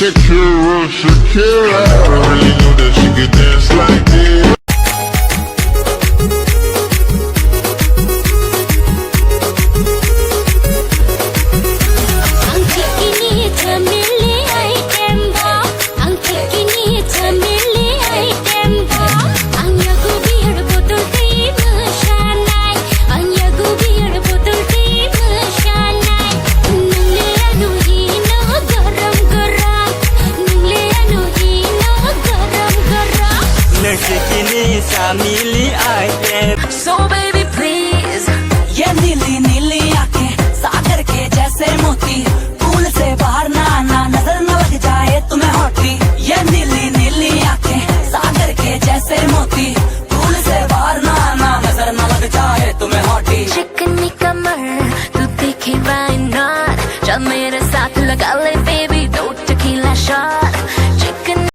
Shakira, Shakira, I really knew that she could dance like this. Family item. So baby please, ये नीली नीली आंखें सागर के जैसे मोती, फूल से बाहर ना आना, नजर न लग जाए तुम्हें हॉटी। ये नीली नीली आंखें सागर के जैसे मोती, फूल से बाहर ना आना, नजर न लग जाए तुम्हें हॉटी। चिकनी कमर तू दिखे why not, चल मेरे साथ लगा ले baby दो tequila shot।